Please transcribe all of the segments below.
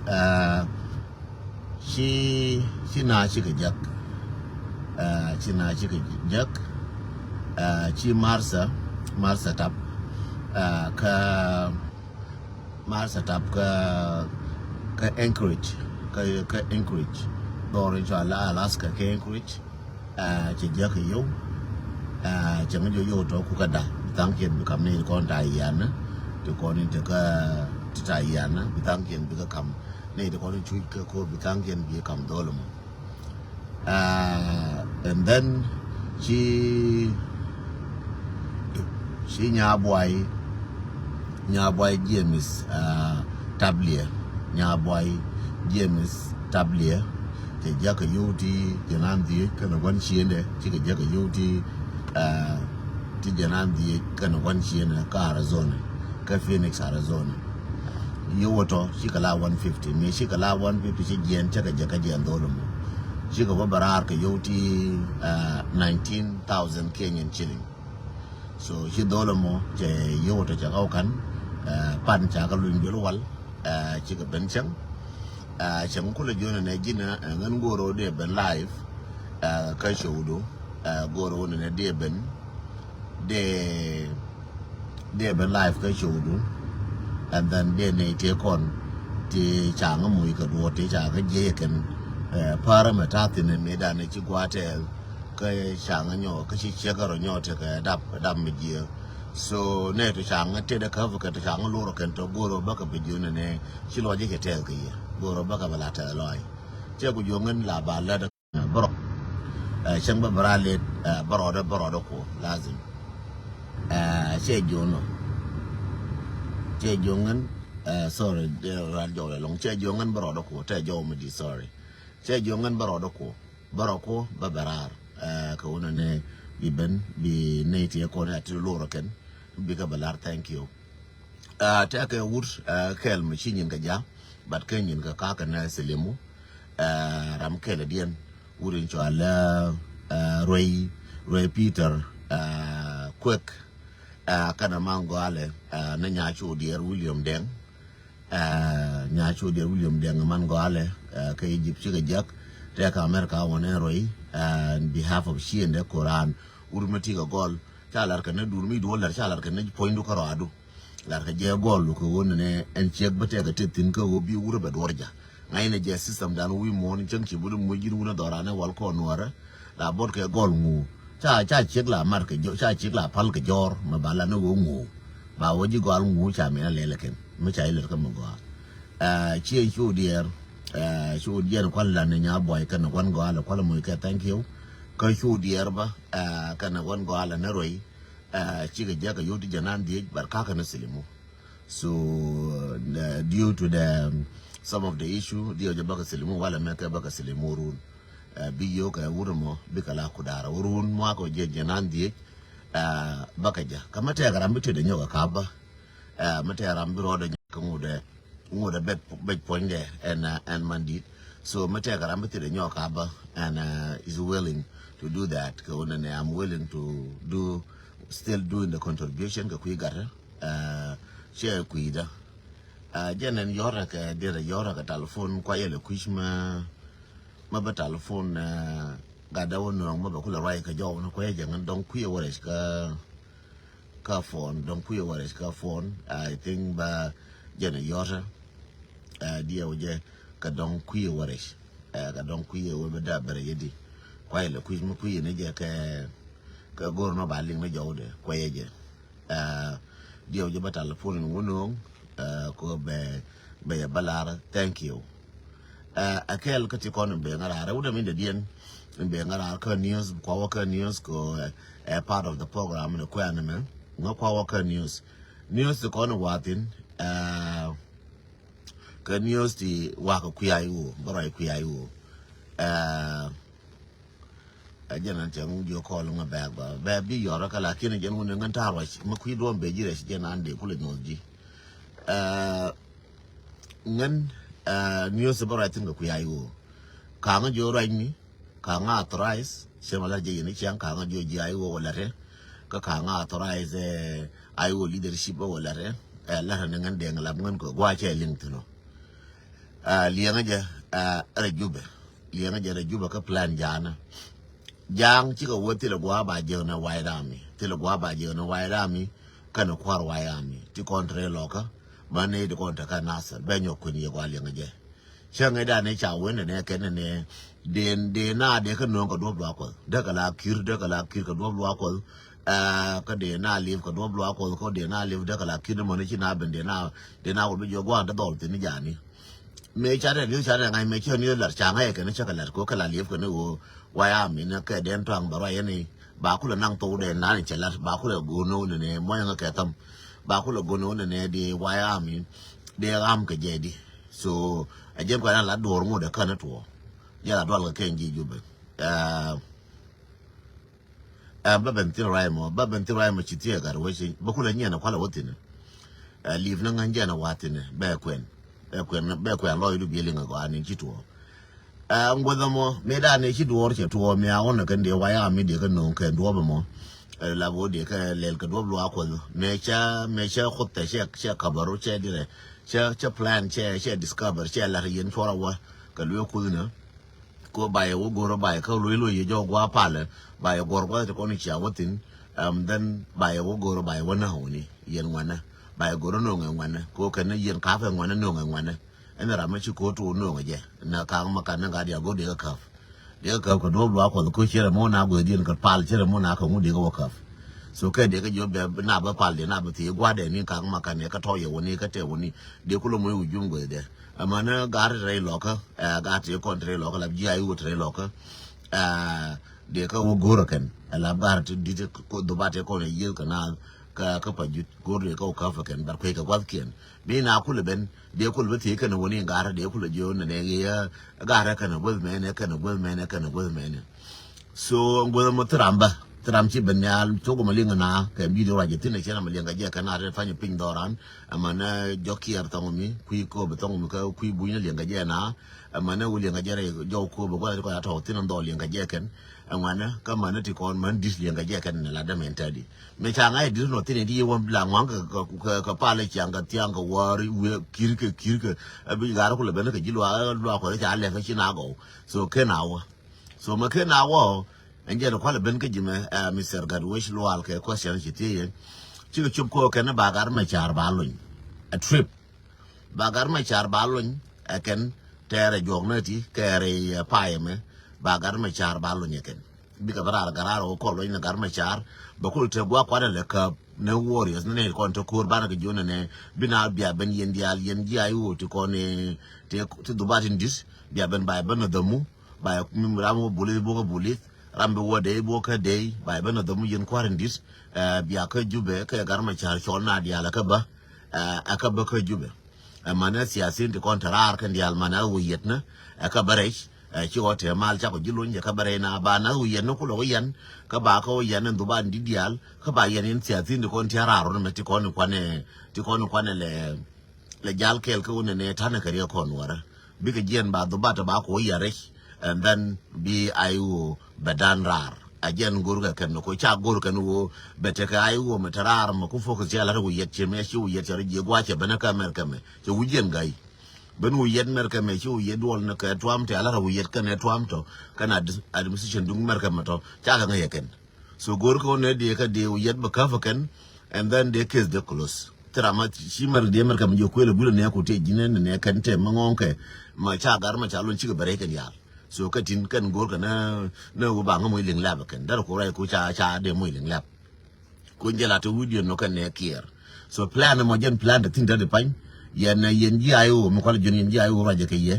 uh, she na she ka jak she na she ka jak she Marsa tap ka Marsa tap ka Anchorage ka Anchorage dorin cho Alaska ka Anchorage chị jak yo chẳng có yo to ku ka da tang kien bi kam ni kon ta yan to kon ni to ka ta yan bi tang kien bi ka kam ni to kon ni chui ka ko bi tang kien bi kam dolum and then she nya boy James Tablier nya boy James Tablier te jaka yuti janan di kana wan chiende ti ka jaka yuti ti janan di kana wan chiende ka Arizona ka Phoenix Arizona yoto shi kala 150 me shi kala 150 shi jen ta ka jaka jen dolum shi ka barar ka yuti 19,000 Kenyan shilling so shi dolum je yoto ja kan pan cha ka luin bilwal shi ka benchang chẳng có là do này chỉ là ngân goro để bên live cái show đó goro này để bên live cái show đó and then để này thì còn thì chẳng có mùi cái đồ thì chẳng cái gì cái parameter thì này đàn này chỉ qua thế cái chẳng có nhỏ cái chỉ chơi cái nhỏ thì cái đập mấy gì so này thì chẳng cái thế cái cái chẳng có lúa cái to goro bắt cái video này chỉ lo gì cái thế cái goro baka balata loy che ku jongen la bala da bro chang ba brale baro ko lazim che jongen sorry ran jo long che jongen baro ko te jo mi di sorry che jongen baro ko ba barar ko wona ne bi ben bi ne ti ko na ti lo roken bi ka balar thank you ta ka wur kel mi chin ga ja but kenyin ka na selimu ram kele dien urin cho ala Roy Peter quick kana mango ale na nya chu dier William Deng mango ale ka Egypt chiga jak te ka America wona Roy on behalf of she and the Quran urmati ga gol chalar kana durmi dolar chalar kana point ko radu lar ka je gol ko wona ne en check bate ga tetin ko bi wuro be dorja ngai ne je system dan wi mon chen ki bulu mo jiru na dorane wal ko nora la bot ke gol ngu cha check la mar ke jo cha check la pal ke jor ma bala no ngu ba wo ji gol ngu cha me le ken me cha ile ka mo go chi chu dier ko la ne nya boy kan wan go ala ko mo ke thank you ko chu dier ba kan wan go ala ne roi chiga jaga yodi janan di barkaka na silimu so due to the some of the issue dio jabaka silimu wala meka baka silimu run biyo ka wurmo bikala kudara urun mo ko je janan di baka ja kamata ya garambite da nyoga kaba mata ya rambiro da nyoga ngude bet point there and mandit so mata ya garambite da nyoga kaba and is willing to do that ko ne I'm willing to do still doing the contribution ka kui gata share kui da jenen yora ka dira yora ka telephone kwa yele kuishma ma ba telephone ga da wono ma ba kula rai ka jaw na ko jangan don kui wore ka phone don kui wore ka phone I think ba jenen yora dia oje ka don kui wore ka don kui wo ba da bare yedi kwa yele kuishma kui ne je ka gor no baling na jawde ko yeje dio je batal phone ngono ko be balara thank you akel ka ti kon be ngara uda min de dien be ngara ka news ko ka news ko part of the program no ko aname ngo ko ka news ko no watin ka news ti wa ko kuyayu borai kuyayu ajana chang jo ko lu bag ba bi yora kala kini jen wona ngan tarwa ma ku do be jire shi jen ande kula noji ngan news bara tin ku yayo ka nga jo rani ka nga authorize se mala je ni chang ka nga jo ji ayo wala re ka nga authorize ayo leadership wala re la ngan de ngala ngan ko gwa che link no lianga ja rejube lianga ja rejube ka plan jana jang chi ko wote le gwa ba je na white army te le gwa ba je na white army kana kwar white army ti kontre loka mane de konta ka nasar be nyoko ni gwa lianga je changa da ne cha wene ne ken ne de na de ka no ko do blo ko de ka la kir ka do blo ko ka de na live ka do blo ko de na live de ka la kir mo ne chi na ben de na wo be jo gwa da dol ti ni jani me cha de cha de ngai me chi ni la cha ngai ka ne cha ka la ko ka la live ka ne wo wa ya mi na ka den twang ba ra ye ni ba ku la nang to de na ni cha la ba ku la go no ne mo yang ka tam ba ku la go no ne de wa ya mi de ram ka je di so ajem ko na la dor ngo de kana to ya la dwal ka ngi jube ba ben ti raimo chiti ga ro shi ba kula nyana kwala wotine live na nganja na watine be kwen lo idu bi linga go ani chito ngodomo me da ne chi dor che to me a ona kan de wa ya mi de kan no kan do ba mo la bo de ka lel ka do lo akol me cha khotta she kabaro che dire che plan che discover che la yen chora wa ka lu ku na ko ba ye wo goro ba ye ka lu ye jo gwa pale ba ye goro ba ko ni cha wotin then ba ye wo goro ba ye wona honi yen wana ba ye goro no ngwana ko ka ne yen ka fa ngwana no ngwana ena ra ma chi ko to no nge na ka ma ka na ga dia go de ka ko do lo ko ko chere mo na go din ka pal chere mo na ka mu de go ka so ka de ka jo be na ba pal de na ba ti gwa de ni ka ma ka ne ka to ye woni ka te woni de ku lo mo yu jum go de amana gar re lo ka ga ti ko tre lo ka la ji ayu tre lo ka de ka wo goro ken la bar ti di ko do ba te ko ne ye ka na ka pa ju goro ka ka fa ken bar ko ka gwa ken be na ku le ben de ku le ti ka ne woni gar de ku le jo ne ya gar ka ne go me ne so ngo mo tram chi ben ya to go malinga na ka bi do raje tin ne na malinga je kana re fa ni ping doran amana joki ar tamo mi kui ko be tamo ka kui bu ni lenga je na amana wu lenga je re jo ko be ko ta to tin ndo lenga je ken amana ka mana ti kon man dis lenga je ken la da mentadi me cha ngai dis no tin di won la ngwan ka pa le chang ka tiang ka wari we kirke abi gar ko le ben ka jilwa lo ko ja le ka chi na go so kenawa so ma kenawa anje no kwale ben ke jime Mr. Gadwish loal ke question chiti chi ko chup ko ken bagar ma char balun a trip bagar ma char balun ken tere jognati kere paime bagar ma char balun ken bika bara gararo ko lo ina gar ma char bakul te gwa kwale le ka ne warriors ne ko to kur bana ke jona ne bina bia ben yen dial yen ji ayu to ko ne te dubatin dis bia ben ba ben da mu ba mi ramu bulit bo ko bulit rambe wode bo ka dey bay bana da mu yen kwarandis biya ka jube ka garma char chol na dia la ka ba aka ba ka jube mana siyasin de kontarar kan dial mana wiyetna aka bare ci wote mal cha ko jilun je ka bare na ba na wiyen no ko lo yen ka ba ko yen ndu ba ndi dial ka ba yen siyasin de kontarar no meti ko ni kwane le jal kel ko ne tana kariya kon wara bi ka jien ba do ba ta ba ko yare and then be ayu badan rar ajen gurga kan ko cha gur kan wo bete ka ayu matarar ma ku focus ya la wo yet me shi wo yet je gwa che bana ka mer kame che wujen gai ben wo yet mer kame che wo yet wol na ka twam te ala wo yet kan twam to kana administration dung mer kame to cha ga yeken so gur ko ne de ka de wo yet ba ka fa kan and then de case de close trama shi mer de mer kame jo ko le bulu ne ko te jinen ne kan te mangonke ma cha gar ma cha lon chi ga bare kan ya so ka tin kan gor kana na go ba ngamoy ling lab kan dar ko ray ko cha de moy ling lab ko njela to wudio no kan ne kier so plan mo jen plan de tin de pan yen ji ayo mo ko jen yen ji ayo raje ke ye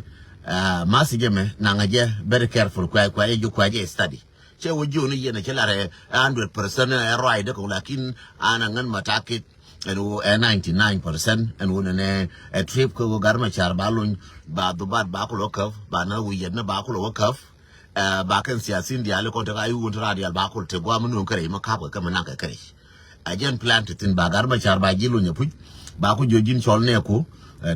ma si jeme na ngaje very careful kwa ye ju kwa je study che wo ju ni yen che la 100% right ko lakin ana ngan matakit and 99% and when a trip ko garma char balun ba dubat ba ko lokaf ba na wiyen na ba ko lokaf ba kan siyasin dia le ko ta ayu won radial ba ko te gwa mun kare ma ka ka man ka kare ajen plant tin ba garma char ba jilu nya puj ba ko jojin chol ne ko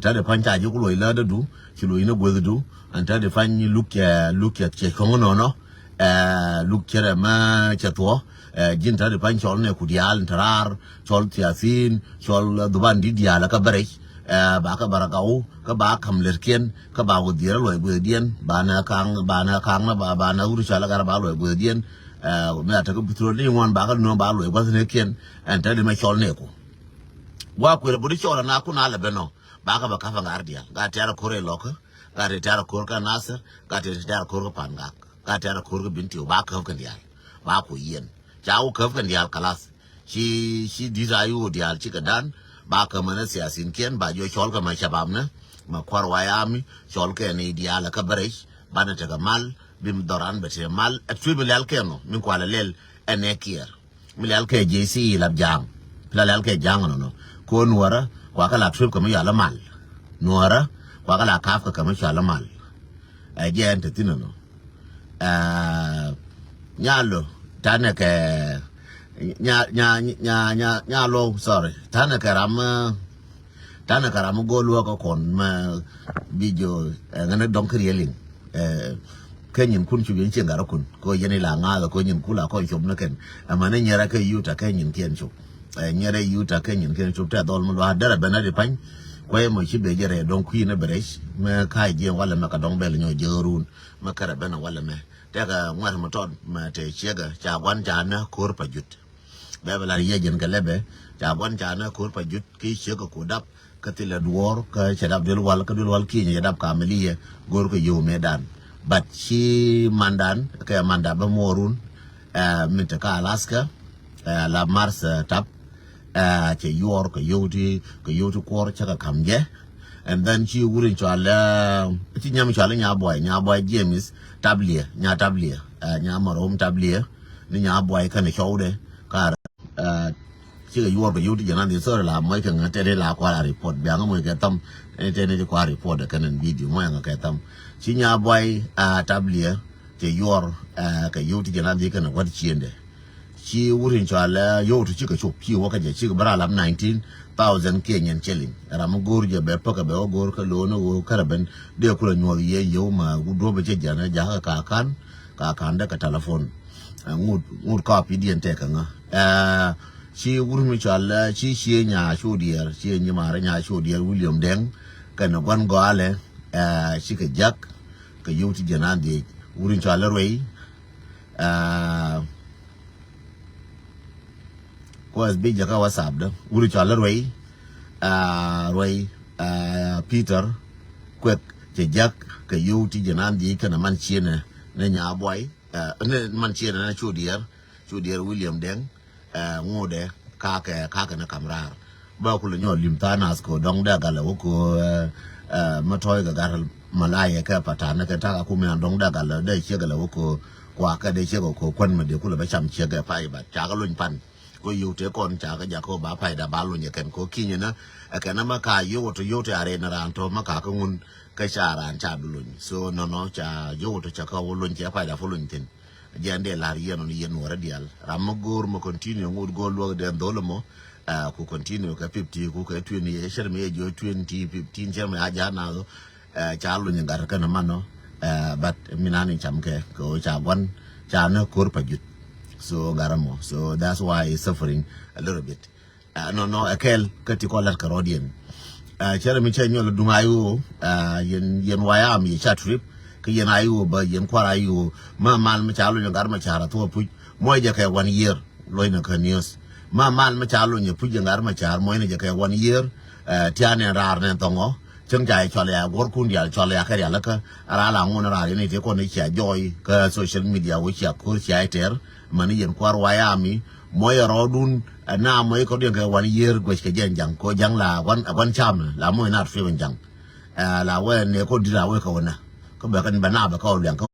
ta de panta ji ko lo ila da du ci lo ina gozu du anta de fanyi look ya che ko no look kere ma che to jinta de pan chol ne ku dial tarar chol tiasin chol duban di dial ka bare ba ka baragau ka ba kam lerken ka ba udira loy budien bana kang na ba na uru chala gar ba loy budien me ata ko petrol ni won ba ka no ba loy ba ne ken en tadi ma chol ne ko wa ko budi chola na ku na le beno ba ka ba ka fa ngardia ga tara kore loko ga tara kor ka nasir ga tara kor ka panga ga tara kor ka binti ba ka kan dia ba ko yen jawo ka kan dia kalas shi dirayu dia ci ka dan ba ka mana siyasin ken ba jo chol ka ma shabab na ma kwar wayami chol ke ni dia la ka baresh bana ta mal bim doran ba te mal atri bilal keno min kwa la lel ene kier bilal ke jc la jang bilal ke jang no ko nuara kwa ka la trip ka mi ya la mal nuara kwa ka la kaf ka mi ya la mal a je ente tinano nyalo tane ke nya lo sorry tane karam go lo ko kon ma video ngane don krieling kenyin kun chu yin chenga kun ko yeni la nga ko nyin kula ko chom na ken amane nyara ke yuta kenyin ken chu nyara yuta kenyin ken chu ta dol mu wa dara bana de pan ko mo chi be jere don ku na beresh me ka je wala me ka don bel nyo jerun ma kara bana wala me daga ngwar mo ton ma te chega cha wan jana kor pa jut bebe la yejen ka lebe cha wan jana kor pa jut ki chega ko dap ka tila duor ka chadap dil wal ki nya dap ka meliye gor ko yo medan but chi mandan ka manda ba morun minta ka Alaska la Mars tap che yor ko yoti kor cha ka kamje and then chi wurin chala chi nyam chala nya boy James tablia nya marom tablia ni nya boy kan choude kar chi ga yor ko yoti jana ni so la mai kan te la kwa report bia ngo ke tam te ne kwa report kan video mo nga ke tam chi nya boy tablia che yor ka yoti jana ni kan wat chiende chi wurin chala yoti chi ka chop chi wo ka je chi ga bara lam 19,000 Kenyan shilling ram gorje be paka be gor ka lono wo karaben de kula nyol ye yo ma gudo be je jana ja ka kan da ka telefon ngut ka pi dien te ka nga chi wurmi chala chi nya shodier chi nya mara nya shodier William Deng ka na gwan go ale chi ka jak ka yuti jana de wurin chala roi ko as bi jaka WhatsApp da wuri chala roi Peter kwek che jak ka yuti janan di kana man chiene ne nya boy ne man chiene na chodier William Deng ngode ka na kamrar ba ku le nyol limtanas ko dong da gala ko matoy ga garal malaya ka patana ka ta ku me dong da gala da che gala ko kwa ka de che ko kwan ma de ku le ba cham che ga pai ba cha ga lun pan ko yote kon cha ga ja ko ba pai da ba lu nye ken ko kinye na ka na ma ka yote are na ran to ma ka ko ngun ka cha ran cha du lu so no cha yote cha ka lu nye pai da fu lu tin jande la ri no yen wora dial ram gor mo continue ngud go lo de ndolo mo ku continue ka 50 ku ka 20 ye sher me jo 20 15 je me aja na cha lu nye gar ka na mano but minani cham ke ko cha wan cha na kor pa jut so garamo so that's why he's suffering a little bit no akel kati ko lat karodian chere mi chenyo lu dungayu yen waya mi chat trip ke yen ayu ba yen kwara ayu ma mal mi chalu nya gar ma chara to pu moy je ke 1 year loina ka news ma mal mi chalu nya pu je gar ma char moy ne je ke 1 year tiane rar ne tongo chang jai chole ya gor kun dia chole ya ka ya la ka ara la ngun ra ni te ko ne cha joy ka social media wo cha ko cha ter mani yen kwar wayami moy rodun na moy ko de ga 1 year go ke jang ko jang la wan cham la moy na fe jang la we ne ko dira we ko na ko ba kan bana ba ko liang ko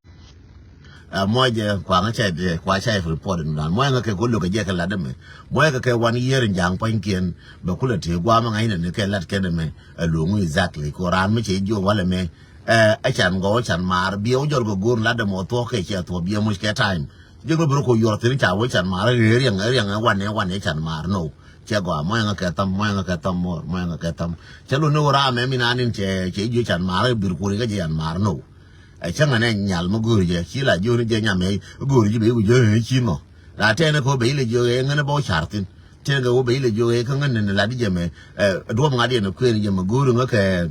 moy je kwa nga che de kwa che report na moy nga ke ko lo ke je ka la de me moy ka ke 1 year jang pan kien ba ku le te gwa ma ngai ne ke lat ke de me lo ngu exactly ko ran me che jo wala me a chan go chan mar bi o jor go gur la de mo to ke che to bi mo ke time je go bro ko yor tin cha wo chan mar riang wan ne chan mar no che go mo nga ke tam che lo no ra me mi na nin che ju chan mar bir ku ri ga je mar no ai chang ne nyal mo gur je chi la ju ni je nya me gur ji be u je chi no la te ne ko be le je nga ne bo char tin che ga wo be le jo e kan ne la di jeme do ma di ne kwen jeme guru nga ke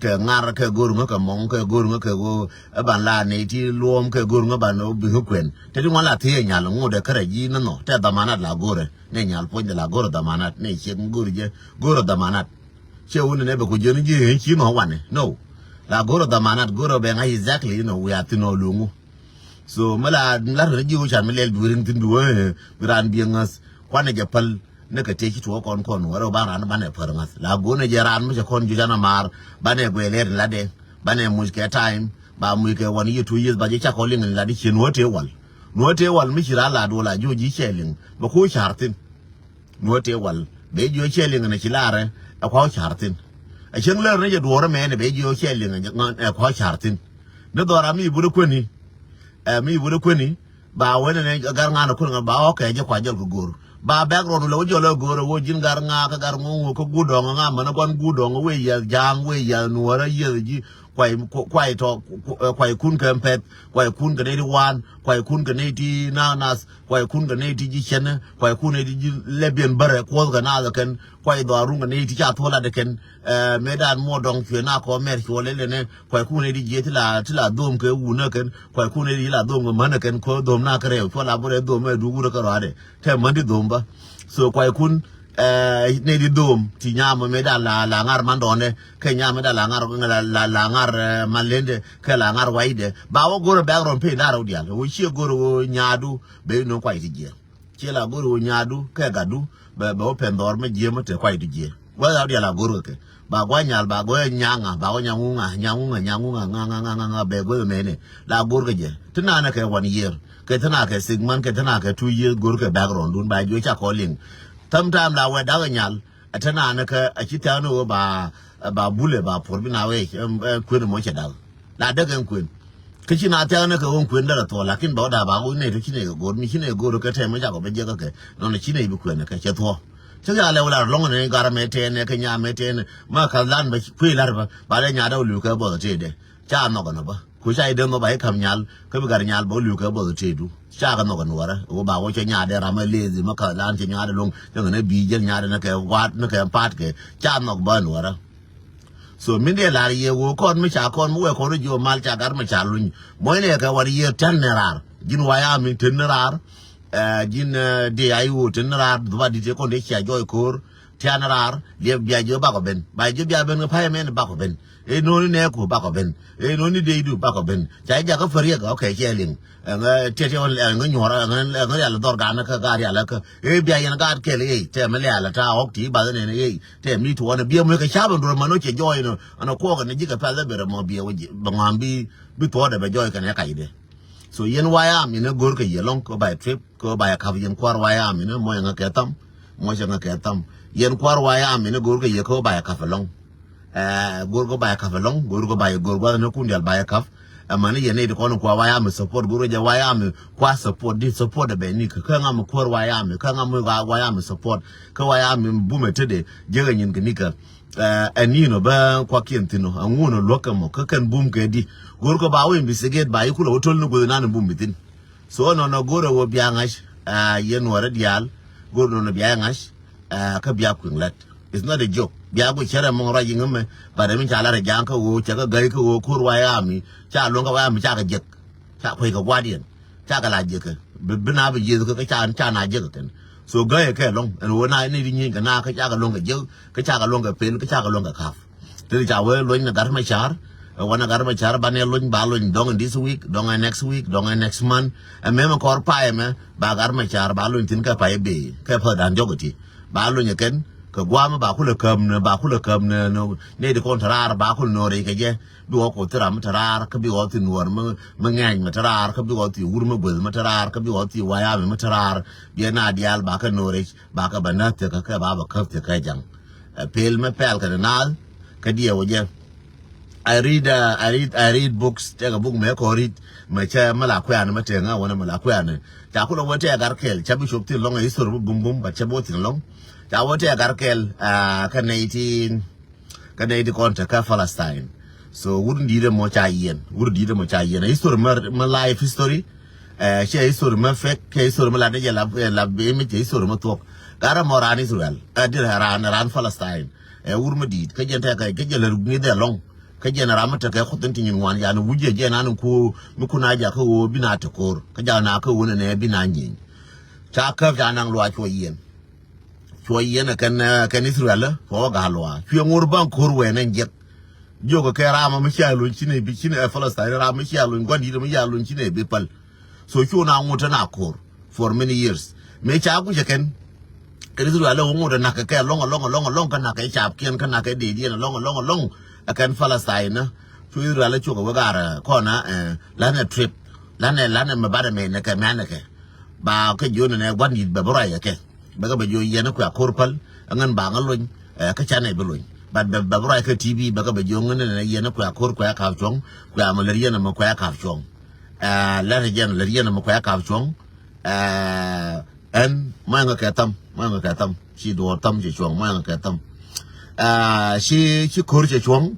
ngar ke guru nga ka mong ke guru nga ke go ban la ne ti luom ke guru nga ban o bi kwen te di wala ti nya lo ngode kare ji no te da manat la gore ne nya po de la gore da manat ne che guru je guru da manat che woni ne be ko je ni ji chi no wane no la goro da manat goro be nga exactly we have to know lungu so mala la ji wo chan melel burin tin duwe biran bi ngas kwane japal ne ka teki to kon waro ba ran bane par ngas la gone je ran mu kon ju jana mar bane gweler la de bane mu ke time ba mu ke 1 year 2 years ba je cha ko lin la di chen wote wal mi kira la do la jo ji chelin ba ko chartin wote wal be jo chelin ne kilare akwa chartin a chen le ne je do me ne be jo chelin ne akwa chartin ne do ra mi bu ko ni mi bu ko ni ba wene ne gar ngana ko ba o ke je kwa jol gor ba background lo jo lo gor wo jin gar nga ka gar ngo ko gudo nga man kon gudo we ya jang we ya nuora ye ji kwai to kwai kun kempet kwai kun gane di wan kwai kun gane di nanas kwai kun gane di ji chen kwai kun di lebien bare ko ga na da ken kwai do arun gane di cha thola de ken medan mo dong chwe na ko mer ko le ne kwai kun di je tila dom ke wu na ken kwai kun di la dom ma na ken ko dom na kare ko la bore dom me du gu ka ro ade te man di dom ba so kwai kun ne di dom ti nyama me da la ngar mandone ke nyama da la ngar malende ke la ngar waide ba wo goro background pe na ro dia wo chi goro nyadu be no kwai ti je che la goro nyadu ke gadu be open door me je mo te kwai ti je wa da dia la goro ke ba gwa nyal ba go nyanga ba go nyangunga nga be go me ne la goro ke je tina na ke 1 year ke tina ke sigman ke tina ke 2 years goro ke background dun ba jo cha ko lin sometime la we da nyal atana na ka akita no ba bule ba porbi na we kwin mo chedal la daga kwin kichi na ta na ka won kwin da to lakin ba da ba ne to kine go mi kine go ka te mo ja ko be je ka ke no ne kine bi kwin ka che to che ga le wala long ne gara me te ne ka nya me te ne ma ka lan ba kwi lar ba le nya da lu ka bo te de cha no ga no ba ku sai de no ba kam nyal ka bi gar nyal bo lu ka bo te du cha ga no ga no ra o ba wo che nya de ra ma lezi ma ka lan che nya de long ne bi je nya de na ka wat na ka pat ke cha no ba no ra so min de la ye wo kon mi cha kon mu we ko jo mal cha gar ma cha luñ moy ne ka war ye tan ne rar jin waya mi tan ne rar jin de ay wo tan ne rar do ba di te ko de cha joy kor tan rar le bia jo ba ko ben ba jo bia ben pa men ba ko ben e no ni ne ko ba ko ben e no ni de du ba ko ben cha ja ka fer ye ka okay che lin nga te on nga nyora nga ya la dor ga na ka ga ya la ka e bia yan ga ke le te me le ala ta ok ti ba ne ne te mi to na bia mo ka cha ba do ma no che joy no ana ko ga ne ji ka pa le be mo bia wo ba ngambi bi to da be joy ka ne ka ide so yen waya mi ne gor ka ye long ko ba trip ko ba ka yen kwar waya mi ne mo nga ka tam mo nga ka tam yen kwar waya mi ne gor ka ye ko ba ka fa long gor go ba ka fa long gor go ba gor go na kun dal ba ka amane yene de kono kwa waya me support guru ja waya me kwa support di support da be ni ka nga me kwar waya me ka nga me waya me support ka waya me bume tede je ga nyin ni ka anino ba kwa kientino anguno lokamo ka kan bum ke di guru ko ba we investigate ba yikulo wotol no go na bum bitin so no guru wo biangash yen wara dial guru no biangash ka biya kunlat it's not a joke biya go chere mo ra yin me ba da min cha la ra jang ka wo cha ka gai ka wo kur wa ya mi cha long ka wa mi cha ka jek cha khoi ka guardian cha ka la jek bina bi je ka cha na jek ken so gai ka long en wo na ni ni ka na ka cha ka long ka jek ka cha ka long ka pen ka cha ka long ka kaf te cha we lo ni gar ma char wana gar ma char ba ne lo ba lo dong this week dong next week dong next month and mem ko pa me ba gar ma char ba lo tin ka pa be ka pa dan jogoti ba lo ni ken ka gwama ba kula kam ne no ne de kon tarar ba kul no re ke je bi ko taram tarar ka bi o ti nuor ma ngang ma tarar ka bi o ti wur ma bul ma tarar ka bi o ti waya ma tarar bi na dial ba ka no re ba ka banat ka ba ka te ka jang pel me pel ka na ka dia wo je I read books te ga book me ko read ma cha mala kwa na ma te nga wona mala kwa na ta kula wo te gar kel cha bi shop ti long ai sur bum ba cha bo ti long ta wote garkel ka 19 konta ka Palestine so wurdi de mo cha yen history ma life history che isur ma fek ke isur ma la de la be mi che isur ma tok gara moran Israel dir ran Palestine urma dit ka jenta ka jela ni de long ka jena ramata ka khutun tin wan ya no wuje je nan ko mi kuna ja ko wo bina ta kor ka ja na ka wona ne bina nyin ta ka ja nan lo cho yen kan Israel ko ga lo fi ngur ban kor we nan je jogo ka rama mi sha lo chine bi chine Palestine rama mi sha lo ngwandi mi ya lo chine bi pal so cho na nguta na kor for many years me cha ku je ken Israel lo nguta na ka long kan na ka cha kien kan na ka de di na long akan Palestine to Israel chuka wagara kona lana trip lana mabada me na ka manaka ba ka jona ne gwandi ba bora yake ba ba jo yana ku akorpal angan ba ngalon ka chana belon ba bora ka TV ba ba jo ngana ne yana ku akor ku ka chong ku amalariya na ku ka chong lana jan lariya na ku ka chong en ma nga ka tam si do tam je chong ma nga ka tam si kor che chuang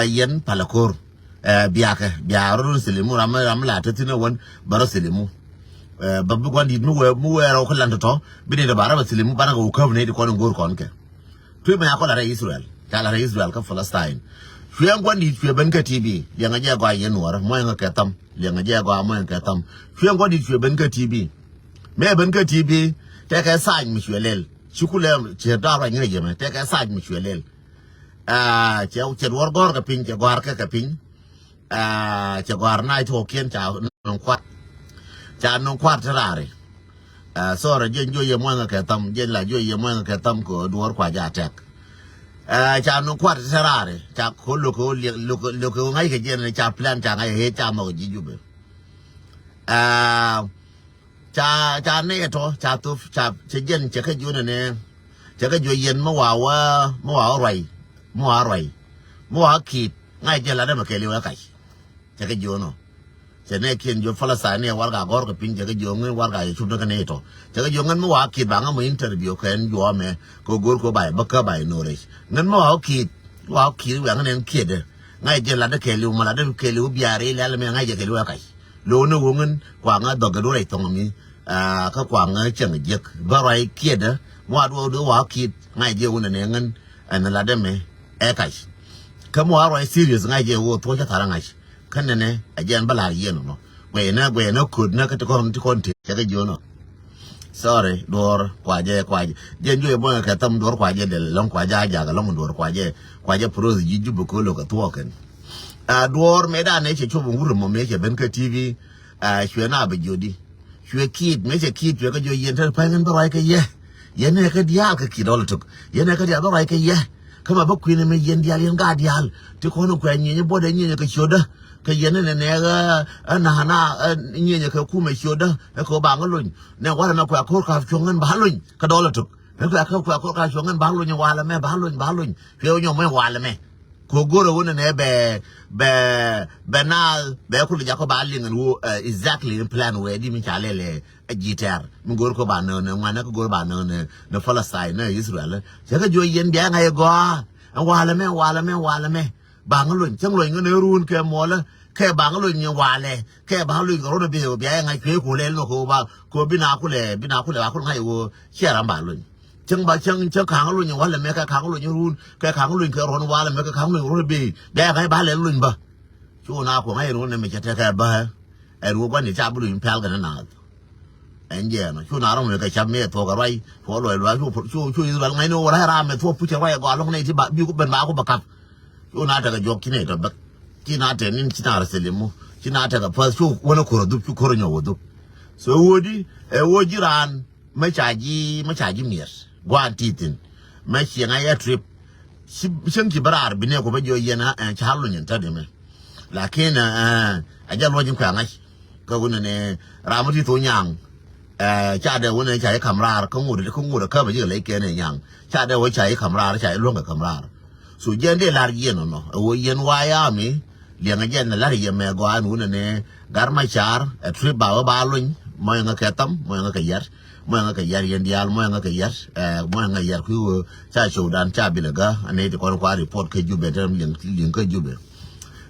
yen palakor biya ro selimu ramla tatina won baro selimu babu gwandi mu we ro kala to bini da bara selimu bana go ko ne ko ngor kon ke tu ma ko la Israel ka Palestine fiyan gwandi fiye ban ka TV yanga je gwa yen war mo yanga ka tam yanga je gwa mo yanga ka tam fiyan gwandi fiye ban ka TV me ban ka TV ta ka sa mi shwelel shukule che dara ngi jeme te ka saj mi chwelel che wor gor ka pin che gwar ka pin che gwar na to kien cha non kwat rare so ra jen jo ye mo nga ka tam jen la jo ye mo nga ka tam ko dor kwa ja tek cha non kwat rare cha ko lo ko ngai ke jen cha plan cha ngai he cha mo ji jube cha ne to cha tu cha che jen che ka ju ne che ka ju yen mo wa ki ngai je la de ma ke li wa kai che ka ju no che ne kien ju Palestine ne war ga gor ka pin che ka ju ngai war ga chu ka ne to che ka ju ngan mo wa ki ba nga mo interview ka en ju me ko gor ko bai ba ka bai no re ngan mo wa ki wa ngan ki de ngai je la de ke li ma la de ke li u biare la me ngai je ke li wa kai lo no ngan kwa nga do ga do re tong mi ka kwa nga chang je ba rai ki de mo do wa ki ngai je wona ne ngan an la de me e kai ka mo rai serious ngai je wo to cha tara ngai kan ne a jan bala yen no gwe na kud na ka to kon te ga jo no sorry dor kwa je jen jo mo ka tam dor kwa je de long kwa ja ga long dor kwa je pros ji ju ko lo ka to kan dor me da ne che chu bu mo me che ben ka TV shwe na ba jodi shwe kid me che kid ga jo yen ta pa ngan ba rai ka ye yen ka dia ka kidol tuk yen ka dia ba rai ka ye kama ba kwine me yen dia yen ga dia ti ko no kwa nyenye boda nyenye ka shoda ka yen ne ga na nyenye ka ku me shoda ko ba ngalun ne wala na kwa ko ka chongan ba lun ka dol tuk ne kwa ko ka chongan ba lun wala me ba lun fe o nyo me wala me ko goro wona ne be na be ku ja ko ba lin wo exactly in plan we di mi chalele gitar mi gor ko ba no ngana ko gor ba no ne Palestine ne Israel je ka jo yen dia ngai go wala me ba ngalun chang lo ngane run ke mo la ke ba ngalun ni wale ke ba lu ko ro be bia ngai ke ko le no ko ba ko bina ku le ba ku ngai wo xiaran ba lun chang khang lu ni wala me ka khang lu ni run ke khang lu ke ron wala me ka khang lu ro be bia ngai ba le lun ba chu na ko ngai ro ne me cha ta ka ba e ro ba ni cha bu lu pel ga na en je no chu na ro me ka cha me to ka rai ko lo chu ba ngai no ra me to pu cha rai ga lo ne ti ba bi ku ben ba ku ba ka chu na ta ga jok ki ne to ba ki na te nin ki na ra selimu ki na ta ga fa chu wona ko ro du chu ko ro nyo du so wodi wo jiran ma cha ji mir gwan titin ma shi nga ya trip shin ki barar bine ko ba jo yana cha halu nyin ta de me lakin a ja lo jin kwa ngai ka wona ne ramuti to nyang cha de wona cha kamrar ko ngud ka ba ji le ke ne nyang cha de wo cha kamrar cha lo ga kamrar su jen de lar yen no wo yen wa ya mi le nga jen lar yen me go anu ne gar ma char trip ba lun mo nga ka tam mo nga ka yar yen dial mo nga ka yar mo nga yar ku cha show dan cha bilaga ane de ko report ke jube dem lin ka jube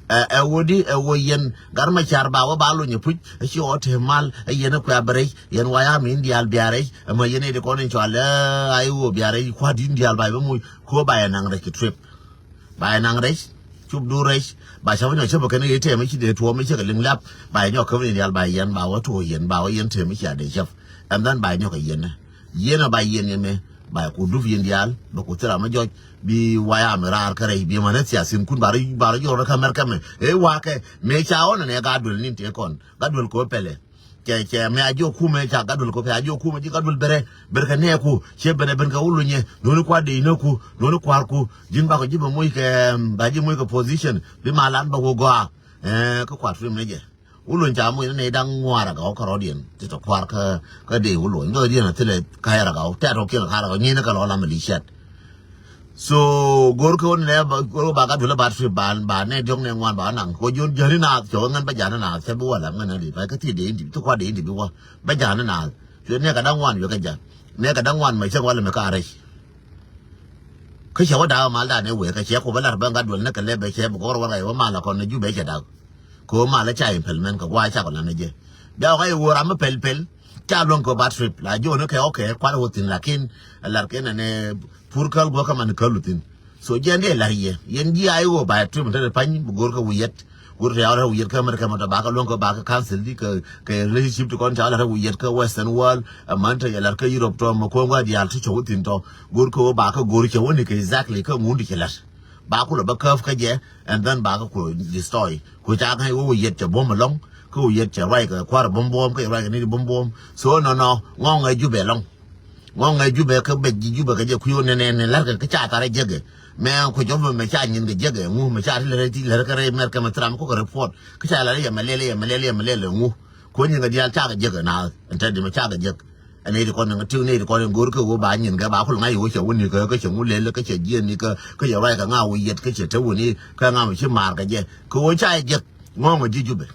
wodi wo yen garma char ba wa balu ni puj ci ote mal yen ko abre yen waya mi indial biare ma yen de ko ne chola ay wo biare ko di indial ba mu ko ba nang rek trip ba nang rek chub du rek ba cha wo chebo ken yete mi ci de to mi ci ga ling lap ba nyo ko ni indial ba yen ba wa to yen ba wa yen te mi ci ade chef and then ba nyo ko yen ba yen me ba ko du indial ba ko tira ma joj bi waya mirar kare bi manetsia sin kun bari yo ka merkame wa ke me chaon ne gadul nin te kon gadul ko pele ke me ajo ku me cha gadul ko pe ajo ku me ji gadul bere ka ne ku che bene ben ka ulunye nonu kwa de inoku nonu kwa ku jin ba ko jiba moy ke ba ji moy ko position bi malan ba go ko kwa trim ne je ulun cha moy ne dang ngwara ga ko rodien ti to kwa ka de ulun do dien na tele ka ya ga ta ro ke ka ra ni na ka lo la malishat so gor ko ne ba ka dula ba tri ban ba ne jong ne ngwan ba nang ko yun jari na cho ngan ba jana na se bu la ngan ni ba ka ti de indi to kwa de indi bi wa ba jana na yo ne ka dang wan yo ka ja ne ka dang wan mai se wa le me ka re ka che wa da ma da ne we ka che ko ba la ba ga dul ne ka le be che bu ko wa ga wa ma la ko ne ju be che da ko ma la cha pel men ka wa cha ko la ne je da ga yo ra ma pel cha lon ko ba trip la jo ne ka okay kwa ho tin lakin la ke ne purkal go kaman kalutin so jende lariye yendi ayo ba trim ta pan gor ka wiyet gor ya ra wiyet ka mer ka mata ba ka lon ko ba ka cancel di ka relationship to kon ta la wiyet ka western world amanta ya lar ka europe to mo ko ngwa di al to chutin to gor ko ba ka gor ke woni ka exactly ka ngundi ke lar ba ku ba ka ka je and then ba ka ku destroy ku ta ka wo wiyet ta bom long ko wiyet ta right ka kwar bom ka right ni bom so no ngong ai ju be long ngon ngai jube ka be jube ka je kuyo ne lar ka cha ta re jege me ko jobo me cha nyin ge jege ngu me cha le ti le ka re mer ka matram ko report ka cha la ya malele ngu ko nyin ga dia cha ga jege na enta de me cha ga jege ane de ko ne tu ne de ko ne gor ko go ba nyin ga ba ko ngai wo che woni ka che ngu le ka che je ni ka ya ra ka nga wo yet ka che te woni ka nga me chi mar ka je ko cha je ngon ga jube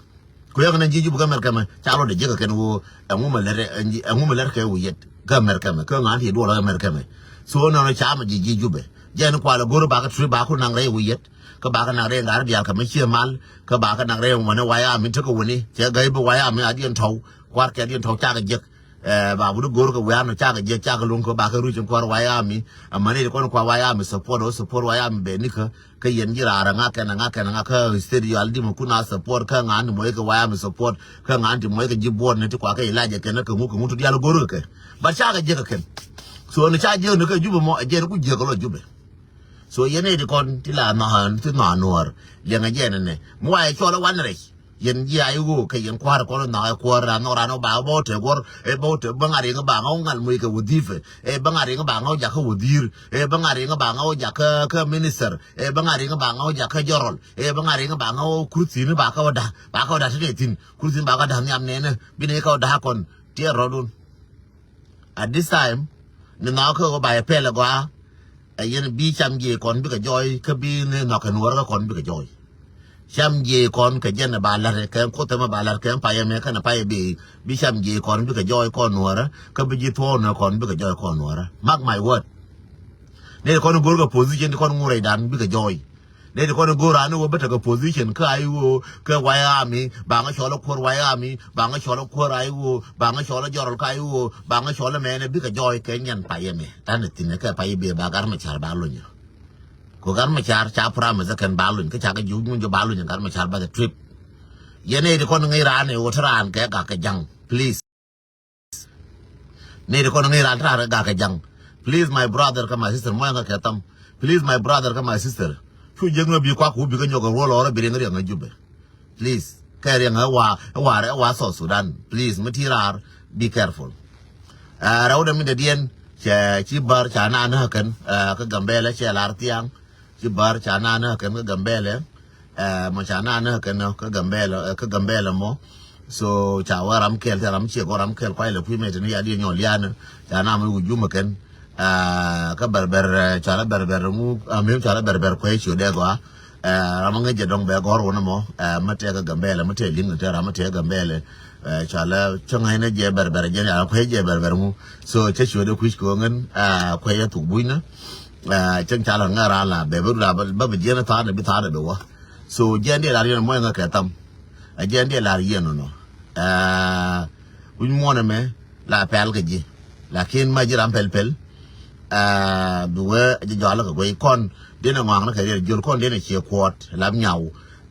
ko ya ga ne jube ka mer ka ma cha lo de jege ken wo ngu me le ka wo yet ka merkame ka ngani do la merkame so no cha ma ji jube jen kwa la goro ba ka tri ba ko nang re wiyet ka ba ka nang re ngar dia ka me che mal ka ba ka nang re mo ne waya mi to ko woni che ga ba waya mi adien thau kwar ke adien thau cha ga je ba bu goro ka waya no cha ga je cha ga lun ko ba ka ru chen kwar waya mi amane ko kwa waya mi support waya mi be ni ka yen jira ra nga ka studio aldi mo kuna support ka ngani mo ka waya mi support ka ngani mo ka jibon ne ti kwa ka ilaje ke na ka mu to dia goro ka ba cha ga je ka ken so ne cha je ne ka jube mo je ku je ko lo jube so yene de kon ti la na han ti na nor le nga je ne mo ai cho la wan re yen ji ai go ka yen kwar ko na ko ra no ba bo te gor bo te ba ngari nga ba ngau ngal mu ka wudife ba ngari nga ba ngau ja ka wudir ba ngari nga ba ngau ja ka minister ba ngari nga ba ngau ja ka jorol ba ngari nga ba ngau kursi ni ba ka da te tin kursi ba ka da nyam ne ne bi ne ka da kon ti rodun at this time ni na ko ba pe la gwa yen bi cham je kon bi ka joy ka bi ne na ka nuor ka kon bi ka joy cham je kon ka jen ba la ka ko te ma ba la ka pa ya me ka na pa ya bi cham je kon bi ka joy kon nuor ka bi ji to na kon bi ka joy kon nuor mark my word ne kon gor ka position kon ngure dan bi ka joy ne ko go ra no beta ka position ka ai wo ka waya mi ba nga chola kor waya mi ba nga chola kor ai wo ba nga chola jorol ka ai wo ba nga chola me ne bi ka joy ke nyan pa ye me tan tin ka pa ye be ba gar ma char ba lo nyo ko gar ma char cha pra ma zakan ba lo ka cha ka ju mun jo ba lo nyo gar ma char ba the trip ye ne ko ngai ra ne wo tran ka ka jang please ne ko ngai ra tra ga ka jang please my brother ka my sister mo nga ka tam please my brother ka my sister ku jeng bi kwa ku bi ka nyoga ro lo bi ngari nga jube please ka ri nga wa so Sudan please matirar be careful rawda mi de dien ci bar cha na na kan ka gambele che lar tiang ci bar cha na na kan ka gambele mo cha na na kan ka gambele mo so cha waram kel ram che ko ram kel kwai le pu me ni ya di nyo liana cha na mu ju ma kan ka berber cara berber mu amim cara berber ko echo de go ramanga je dong be gor wona mo mate ga gambele mate lin te ramate gambele chala changa ina je berber je ya ko je berber mu so che cho de kuis ko ngen ko ya tu buina chang chala ngara la be bu la ba je na ta de bi ta de wa so jende la rieno mo nga ketam a jende la rieno no un mo me la pel ke ji la kin ma jiram pel duwe jala ko kon dena ngwang na kare jol kon dena che kwot lam nyaw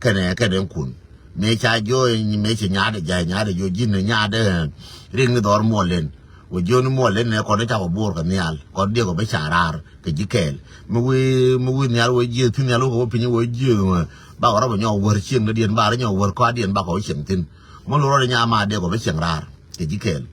kene kun me cha jo me che nyaade jo jin nyaade ring dor mo len wo jon mo len ne ko ne ta bor ka nyal ko de ko be charar ke jikel mu wi nyal wo ji tin nyal ko pinyi wo ji ba ko ro nyaw wor ching na dien ba ro nyaw wor ko dien ba ko ching tin mo lo ro nya ma de ko be ching rar ke jikel